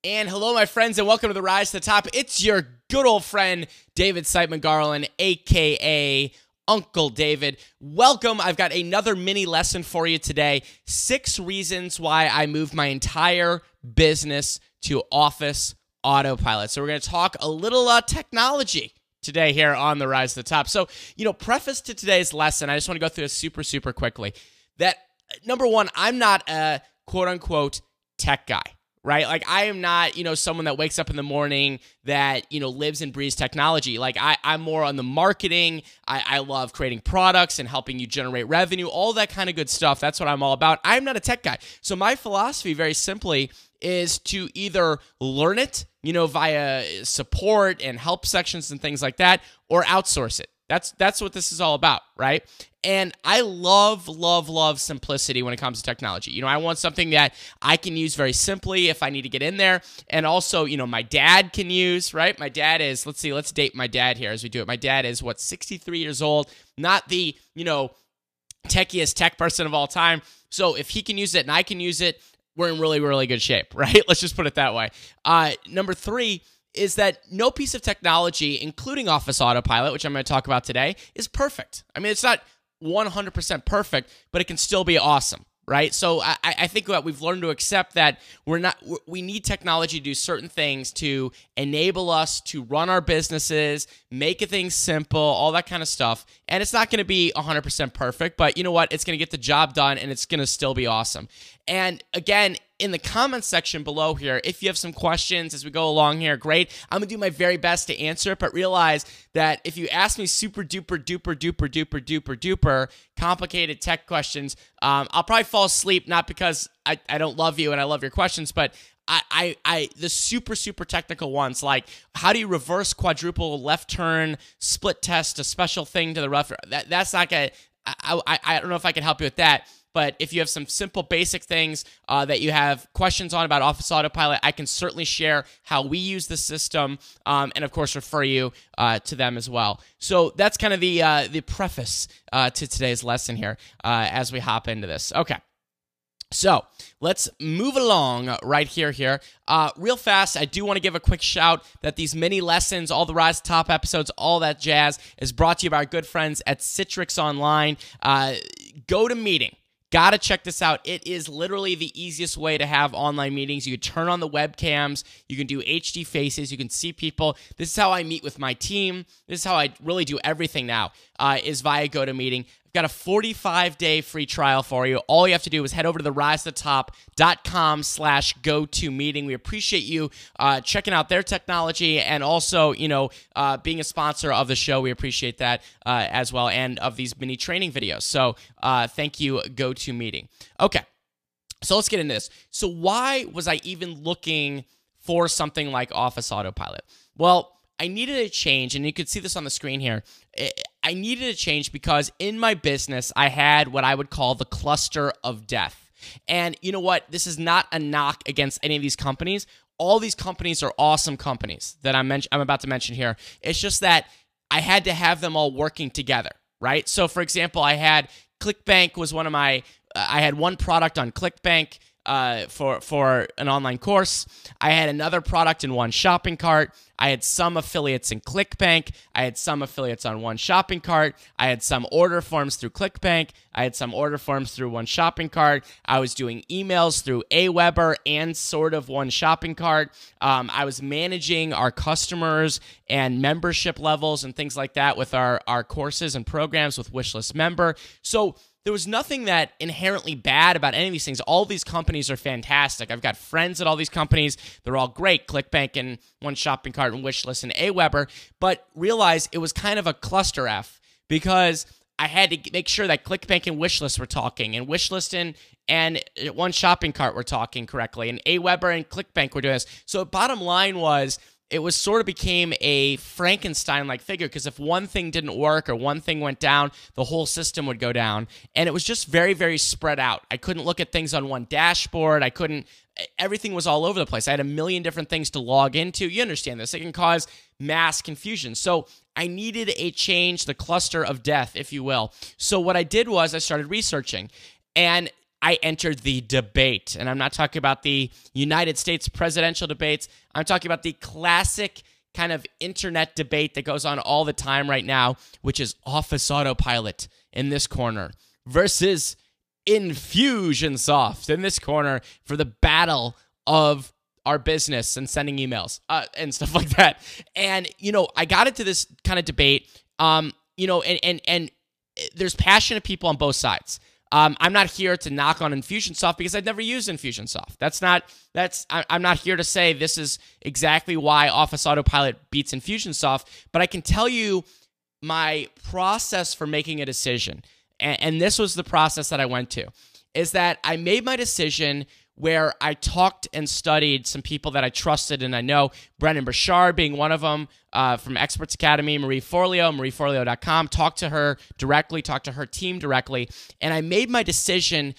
And hello, my friends, and welcome to the Rise to the Top. It's your good old friend, David Siteman Garland, a.k.a. Uncle David. Welcome. I've got another mini lesson for you today. 6 reasons why I moved my entire business to Office Autopilot. So we're going to talk a little technology today here on the Rise to the Top. So, preface to today's lesson, I just want to go through this super quickly. That, number one, I'm not a quote-unquote tech guy. Right? Like, I am not, someone that wakes up in the morning that, lives and breathes technology. Like, I'm more on the marketing. I love creating products and helping you generate revenue, all that kind of good stuff. That's what I'm all about. I'm not a tech guy. So my philosophy, very simply, is to either learn it, via support and help sections and things like that, or outsource it. That's what this is all about, right? And I love simplicity when it comes to technology. I want something that I can use very simply if I need to get in there. And also, my dad can use, right? My dad is, let's date my dad here as we do it. My dad is, 63 years old, not the, techiest tech person of all time. So if he can use it and I can use it, we're in really good shape, right? Let's just put it that way. Number 3 is that no piece of technology, including Office Autopilot, which I'm going to talk about today, is perfect. I mean, it's not 100% perfect, but it can still be awesome, right? So I think that we've learned to accept that we need technology to do certain things to enable us to run our businesses, make things simple, all that kind of stuff. And it's not going to be 100% perfect, but you know what? It's going to get the job done and it's going to still be awesome. And again, in the comments section below here, if you have some questions as we go along here, great. I'm going to do my very best to answer it, but realize that if you ask me super duper complicated tech questions, I'll probably fall asleep, not because I don't love you and I love your questions, but the super technical ones, like how do you reverse quadruple left turn, split test, a special thing to the rough, that's not going to, I don't know if I can help you with that. But if you have some simple basic things that you have questions on about Office Autopilot, I can certainly share how we use the system and, of course, refer you to them as well. So that's kind of the preface to today's lesson here as we hop into this. Okay. So let's move along right here. Real fast, I do want to give a quick shout that these mini lessons, all the Rise to Top episodes, all that jazz is brought to you by our good friends at Citrix Online. GoToMeeting. Gotta check this out. It is literally the easiest way to have online meetings. You can turn on the webcams. You can do HD faces. You can see people. This is how I meet with my team. This is how I really do everything now, is via GoToMeeting. I've got a 45-day free trial for you. All you have to do is head over to therisetothetop.com/GoToMeeting. We appreciate you checking out their technology and also, being a sponsor of the show. We appreciate that as well, and of these mini training videos. So thank you, GoToMeeting. Okay, so let's get into this. So why was I even looking for something like Office Autopilot? Well, I needed a change, and you can see this on the screen here. I needed a change because in my business, I had what I would call the cluster of death. And you know what? This is not a knock against any of these companies. All these companies are awesome companies that I'm about to mention here. It's just that I had to have them all working together, right? So, for example, I had ClickBank was one of my I had one product on ClickBank for an online course. I had another product in one shopping cart. I had some affiliates in ClickBank. I had some affiliates on one shopping cart. I had some order forms through ClickBank. I had some order forms through one shopping cart. I was doing emails through Aweber and sort of one shopping cart. I was managing our customers and membership levels and things like that with our courses and programs with Wishlist Member. So there was nothing that inherently bad about any of these things. All these companies are fantastic. I've got friends at all these companies. They're all great. ClickBank and One Shopping Cart and Wishlist and Aweber. But realize it was kind of a cluster F because I had to make sure that ClickBank and Wishlist were talking, and Wishlist and One Shopping Cart were talking correctly, and Aweber and ClickBank were doing this. So bottom line was, it was sort of became a Frankenstein-like figure because if one thing didn't work or one thing went down, the whole system would go down. And it was just very spread out. I couldn't look at things on one dashboard. Everything was all over the place. I had a million different things to log into. You understand this. It can cause mass confusion. So I needed a change, the cluster of death, if you will. So what I did was I started researching. And I entered the debate. And I'm not talking about the United States presidential debates. I'm talking about the classic kind of internet debate that goes on all the time right now, which is Office Autopilot in this corner versus Infusionsoft in this corner for the battle of our business and sending emails and stuff like that. And, I got into this kind of debate, and there's passionate people on both sides. I'm not here to knock on Infusionsoft because I've never used Infusionsoft. I'm not here to say this is exactly why Office Autopilot beats Infusionsoft, but I can tell you my process for making a decision, and this was the process that I went to, is that I made my decision where I talked and studied some people that I trusted and I know, Brendan Burchard being one of them, from Experts Academy, Marie Forleo, marieforleo.com, talked to her directly, talked to her team directly, and I made my decision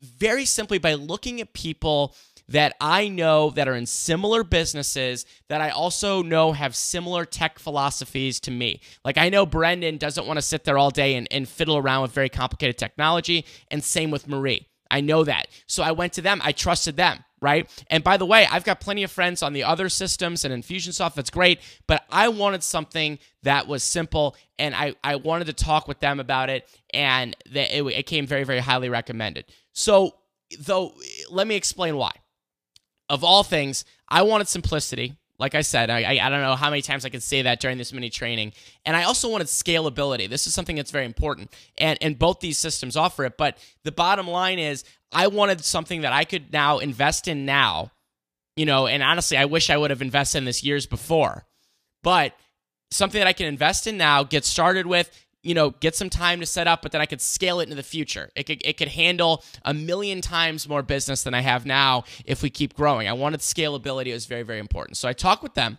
very simply by looking at people that I know that are in similar businesses that I also know have similar tech philosophies to me. Like, I know Brendan doesn't want to sit there all day and fiddle around with very complicated technology, and same with Marie. I know that. So I went to them. I trusted them, right? And by the way, I've got plenty of friends on the other systems and Infusionsoft. That's great. But I wanted something that was simple, and I wanted to talk with them about it, and it came very, very highly recommended. So, though, let me explain why. Of all things, I wanted simplicity. Like I said, I don't know how many times I could say that during this mini training. And I also wanted scalability. This is something that's very important. And both these systems offer it. But the bottom line is I wanted something that I could now invest in now. And honestly, I wish I would have invested in this years before. But something that I can invest in now, get started with, get some time to set up, but then I could scale it into the future. It could handle 1,000,000 times more business than I have now if we keep growing. I wanted scalability. It was very, very important. So I talked with them,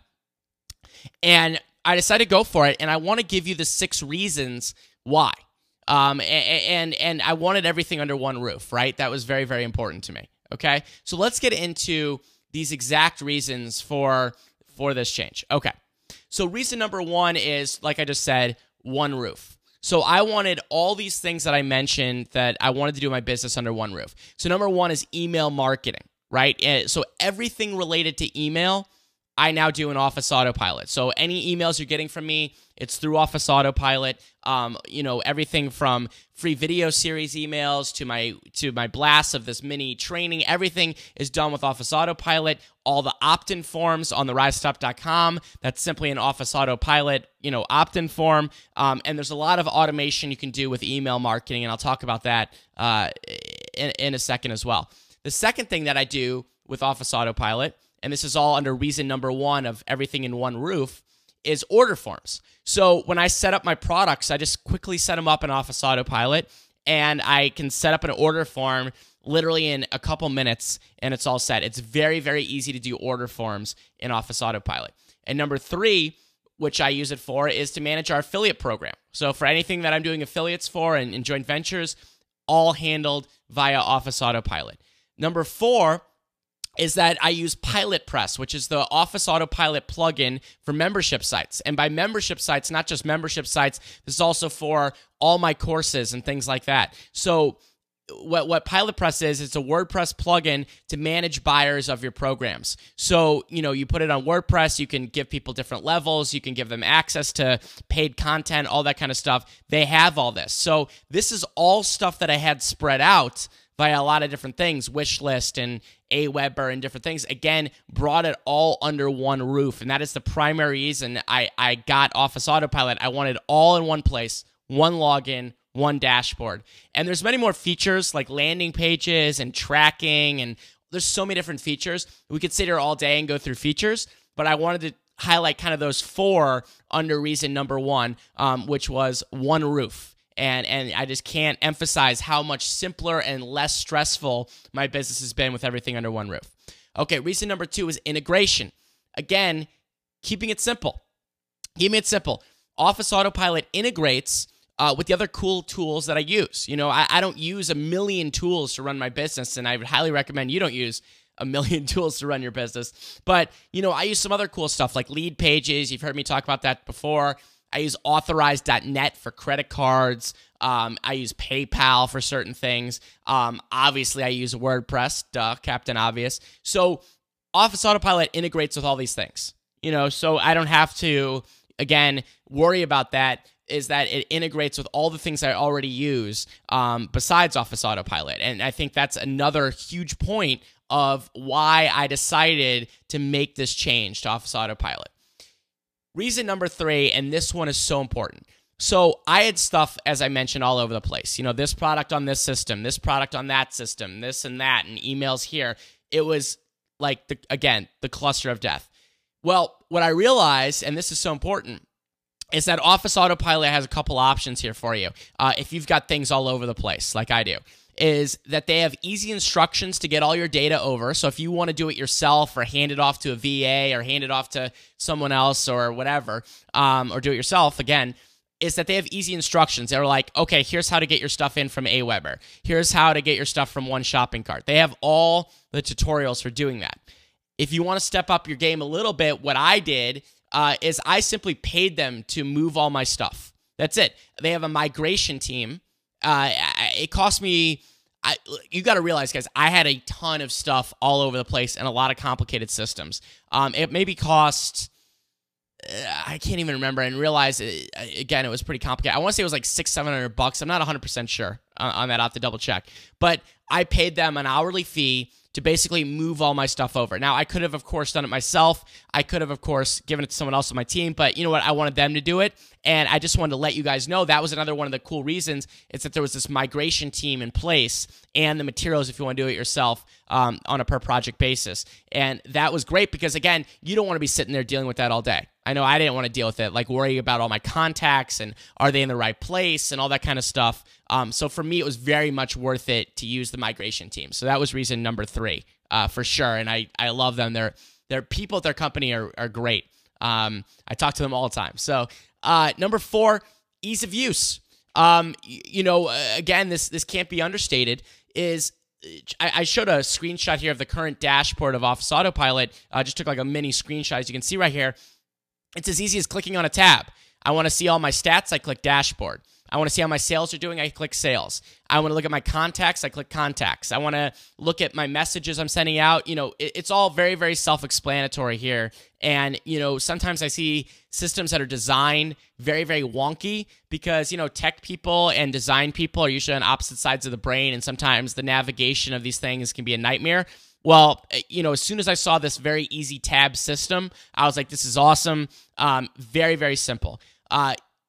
and I decided to go for it, and I want to give you the 6 reasons why. And I wanted everything under one roof, right? That was very, very important to me, okay? So let's get into these exact reasons for this change. Okay, so reason number 1 is, like I just said, one roof. So I wanted all these things that I mentioned that I wanted to do my business under one roof. So number 1 is email marketing, right? So everything related to email, I now do in Office Autopilot. So any emails you're getting from me, it's through Office Autopilot. Everything from free video series emails to my blasts of this mini training, everything is done with Office Autopilot. All the opt-in forms on the risetop.com, that's simply an Office Autopilot, opt-in form. And there's a lot of automation you can do with email marketing, and I'll talk about that in a second as well. The second thing that I do with Office Autopilot, and this is all under reason number 1 of everything in one roof, is order forms. So when I set up my products, I just quickly set them up in Office Autopilot, and I can set up an order form literally in a couple minutes, and it's all set. It's very, very easy to do order forms in Office Autopilot. And number 3, which I use it for, is to manage our affiliate program. So for anything that I'm doing affiliates for and joint ventures, all handled via Office Autopilot. Number 4 is that I use PilotPress, which is the Office Autopilot plugin for membership sites. And by membership sites, not just membership sites, this is also for all my courses and things like that. So what PilotPress is, it's a WordPress plugin to manage buyers of your programs. So, you put it on WordPress, you can give people different levels, you can give them access to paid content, all that kind of stuff. They have all this. So this is all stuff that I had spread out via a lot of different things, Wishlist and Aweber and different things. Again, brought it all under one roof. And that is the primary reason I got Office Autopilot. I wanted all in one place, one login, one dashboard. And there's many more features like landing pages and tracking, and there's so many different features. We could sit here all day and go through features, but I wanted to highlight kind of those 4 under reason number 1, which was one roof. And I just can't emphasize how much simpler and less stressful my business has been with everything under one roof. Okay, reason number 2 is integration. Again, keeping it simple. Keeping it simple. Office Autopilot integrates with the other cool tools that I use. I don't use 1,000,000 tools to run my business, and I would highly recommend you don't use 1,000,000 tools to run your business. But, I use some other cool stuff like lead pages. You've heard me talk about that before. I use authorize.net for credit cards. I use PayPal for certain things. Obviously, I use WordPress, duh, Captain Obvious. So Office Autopilot integrates with all these things, so I don't have to, again, worry about that, is that it integrates with all the things I already use besides Office Autopilot. And I think that's another huge point of why I decided to make this change to Office Autopilot. Reason number 3, and this one is so important. So I had stuff, as I mentioned, all over the place. This product on this system, this product on that system, this and that, and emails here. It was like, the cluster of death. Well, what I realized, and this is so important, is that Office Autopilot has a couple options here for you. If you've got things all over the place, like I do, is that they have easy instructions to get all your data over. So if you want to do it yourself or hand it off to a VA or hand it off to someone else or whatever, or do it yourself, again, is that they have easy instructions. They're like, okay, here's how to get your stuff in from Aweber. Here's how to get your stuff from one shopping cart. They have all the tutorials for doing that. If you want to step up your game a little bit, what I did is I simply paid them to move all my stuff. That's it. They have a migration team. It cost me, you got to realize, guys, I had a ton of stuff all over the place and a lot of complicated systems. It maybe cost, I can't even remember, and realize, again, it was pretty complicated. I want to say it was like $600-700. I'm not 100% sure on that. I'll have to double check. But I paid them an hourly fee to basically move all my stuff over. Now, I could have, of course, done it myself. I could have, of course, given it to someone else on my team. But you know what? I wanted them to do it. And I just wanted to let you guys know that was another one of the cool reasons, is that there was this migration team in place and the materials if you want to do it yourself on a per project basis. And that was great because, again, you don't want to be sitting there dealing with that all day. I know I didn't want to deal with it, like worrying about all my contacts and are they in the right place and all that kind of stuff. So for me, it was very much worth it to use the migration team. So that was reason number 3 for sure. And I love them. They're people at their company are great. I talk to them all the time. So number 4, ease of use. Again, this can't be understated, is I showed a screenshot here of the current dashboard of Office Autopilot. I just took like a mini screenshot. As you can see right here, it's as easy as clicking on a tab. I want to see all my stats, I click dashboard. I want to see how my sales are doing, I click sales. I want to look at my contacts, I click contacts. I want to look at my messages I'm sending out. It's all very, very self-explanatory here. And, sometimes I see systems that are designed very, very wonky because, tech people and design people are usually on opposite sides of the brain, and sometimes the navigation of these things can be a nightmare. Well, as soon as I saw this very easy tab system, I was like, this is awesome. Very, very simple.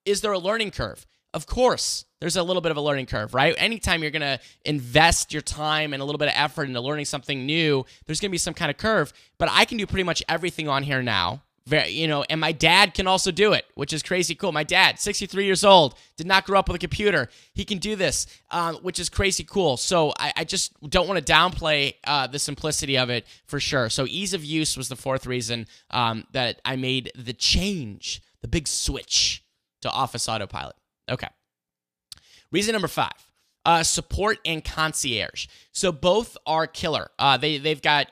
Is there a learning curve? Of course, there's a little bit of a learning curve, right? Anytime you're going to invest your time and a little bit of effort into learning something new, there's going to be some kind of curve. But I can do pretty much everything on here now. And my dad can also do it, which is crazy cool. My dad, 63 years old, did not grow up with a computer. He can do this, which is crazy cool. So I just don't want to downplay the simplicity of it for sure. So ease of use was the 4th reason that I made the change, the big switch to Office Autopilot. Okay. Reason number 5. Support and concierge. So both are killer. They've got,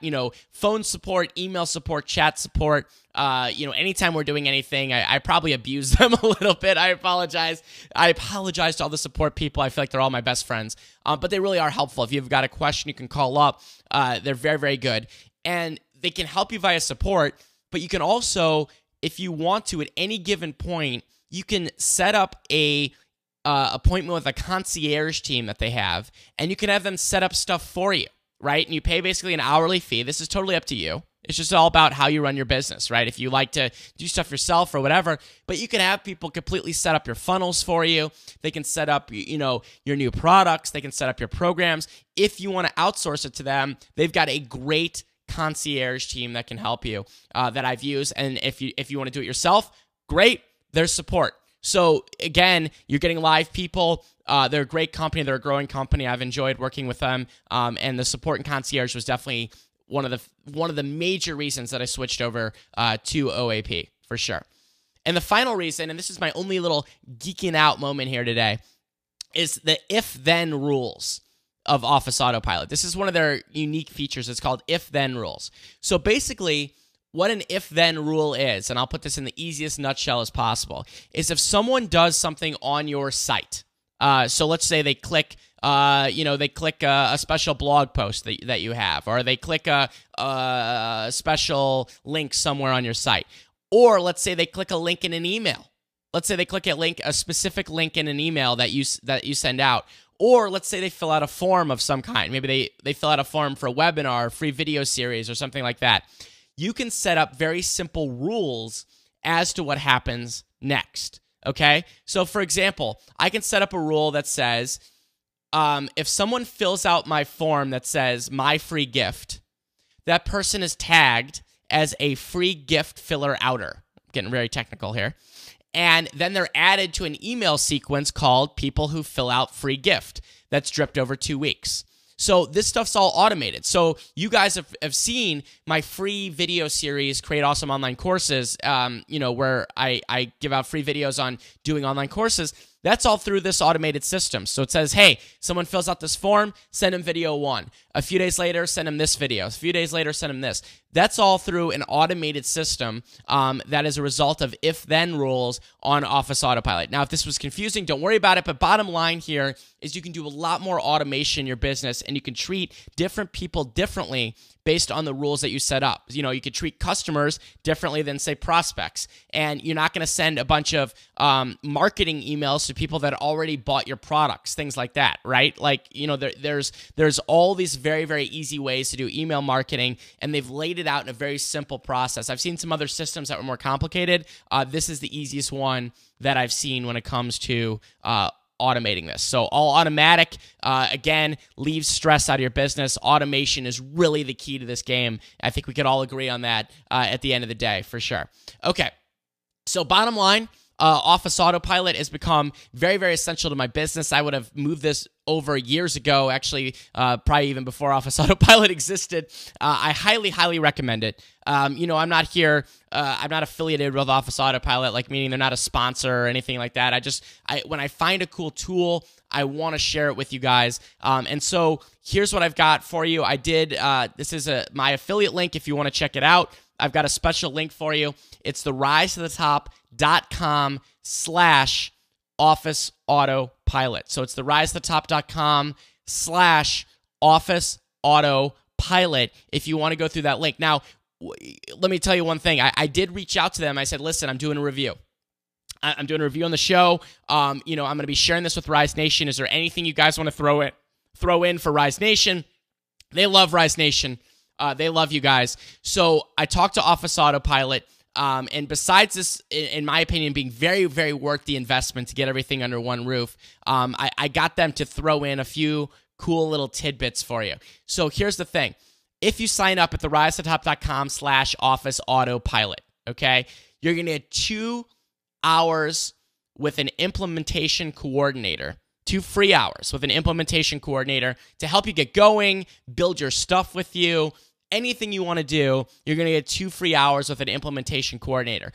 phone support, email support, chat support. Anytime we're doing anything, I probably abuse them a little bit. I apologize. I apologize to all the support people. I feel like they're all my best friends. But they really are helpful. If you've got a question, you can call up. They're very, very good. And they can help you via support, but you can also, if you want to, at any given point, you can set up a appointment with a concierge team that they have, and you can have them set up stuff for you, right? And you pay basically an hourly fee. This is totally up to you. It's just all about how you run your business, right? If you like to do stuff yourself or whatever, but you can have people completely set up your funnels for you. They can set up, your new products. They can set up your programs. If you want to outsource it to them, they've got a great concierge team that can help you that I've used. And if you want to do it yourself, great. There's support. So again, you're getting live people. They're a great company. They're a growing company. I've enjoyed working with them. And the support and concierge was definitely one of the major reasons that I switched over to OAP for sure. And the final reason, and this is my only little geeking out moment here today, is the if-then rules of Office Autopilot. This is one of their unique features. It's called if-then rules. So basically, what an if-then rule is, and I'll put this in the easiest nutshell as possible, is if someone does something on your site, so let's say they click, they click a special blog post that you have, or they click a special link somewhere on your site, or let's say they click a link in an email. Let's say they click a specific link in an email that you send out. Or let's say they fill out a form of some kind. Maybe they fill out a form for a webinar, a free video series, or something like that. You can set up very simple rules as to what happens next, okay? So, for example, I can set up a rule that says, if someone fills out my form that says, my free gift, that person is tagged as a free gift filler outer. I'm getting very technical here. And then they're added to an email sequence called people who fill out free gift that's dripped over 2 weeks. So this stuff's all automated. So you guys have seen my free video series, Create Awesome Online Courses, where I give out free videos on doing online courses. That's all through this automated system. So it says, hey, someone fills out this form, send them video 1. A few days later, send them this video. A few days later, send them this. That's all through an automated system that is a result of if-then rules on Office Autopilot. Now, if this was confusing, don't worry about it, but bottom line here is you can do a lot more automation in your business, and you can treat different people differently based on the rules that you set up. You could treat customers differently than, say, prospects, and you're not going to send a bunch of marketing emails to people that already bought your products, things like that, right? There's all these very, very easy ways to do email marketing, and they've laid it out in a very simple process. I've seen some other systems that were more complicated. This is the easiest one that I've seen when it comes to automating this. So all automatic, again, leaves stress out of your business. Automation is really the key to this game. I think we could all agree on that at the end of the day, for sure. Okay, so bottom line, Office Autopilot has become very, very essential to my business. I would have moved this over years ago, actually, probably even before Office Autopilot existed. I highly, highly recommend it. I'm not here, I'm not affiliated with Office Autopilot, meaning they're not a sponsor or anything like that. When I find a cool tool, I want to share it with you guys. And so here's what I've got for you. This is my affiliate link if you want to check it out. I've got a special link for you. It's the risetothe.com/Office Autopilot. So it's the risetothe.com/Office Autopilot if you want to go through that link. Now, let me tell you one thing. I did reach out to them. I said, listen, I'm doing a review. I'm doing a review on the show. I'm going to be sharing this with Rise Nation. Is there anything you guys want to throw in for Rise Nation? They love Rise Nation. They love you guys. So I talked to Office Autopilot, and besides this, in my opinion, being very, very worth the investment to get everything under one roof, I got them to throw in a few cool little tidbits for you. So here's the thing. If you sign up at the risetotop.com/Office Autopilot, okay, you're going to get 2 hours with an implementation coordinator. 2 free hours with an implementation coordinator to help you get going, build your stuff with you. Anything you want to do, you're going to get 2 free hours with an implementation coordinator.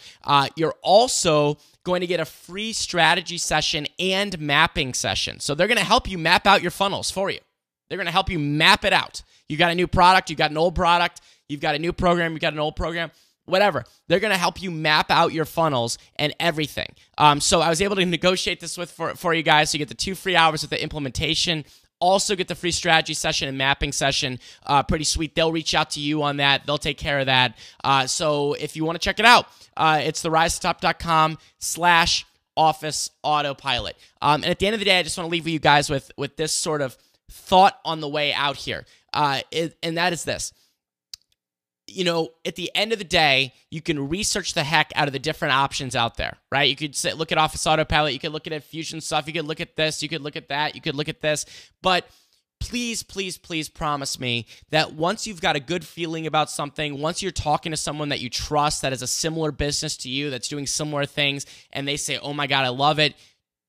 You're also going to get a free strategy session and mapping session. So they're going to help you map out your funnels for you. They're going to help you map it out. You got a new product, you got an old product, you've got a new program, you got an old program, whatever. They're going to help you map out your funnels and everything. So I was able to negotiate this for you guys. So you get the 2 free hours with the implementation. Also get the free strategy session and mapping session. Pretty sweet. They'll reach out to you on that. They'll take care of that. So if you want to check it out, it's the risetotop.com/Office Autopilot. And at the end of the day, I just want to leave you guys with this sort of thought on the way out here. And that is this. At the end of the day, you can research the heck out of the different options out there, right? You could look at Office Autopilot, you could look at Fusion stuff, you could look at this, you could look at that, you could look at this, but please, please, please promise me that once you've got a good feeling about something, once you're talking to someone that you trust that has a similar business to you, that's doing similar things, and they say, oh my God, I love it,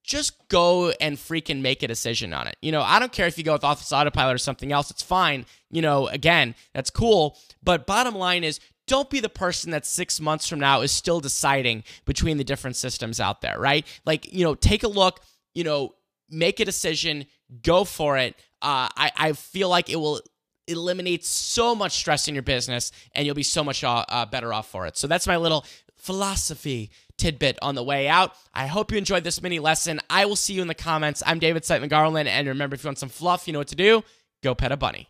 just go and freaking make a decision on it. I don't care if you go with Office Autopilot or something else. It's fine. Again, that's cool. But bottom line is, don't be the person that 6 months from now is still deciding between the different systems out there, right? Take a look, make a decision, go for it. I feel like it will eliminates so much stress in your business, and you'll be so much better off for it. So that's my little philosophy tidbit on the way out. I hope you enjoyed this mini lesson. I will see you in the comments. I'm David Siteman Garland, and remember, if you want some fluff, you know what to do. Go pet a bunny.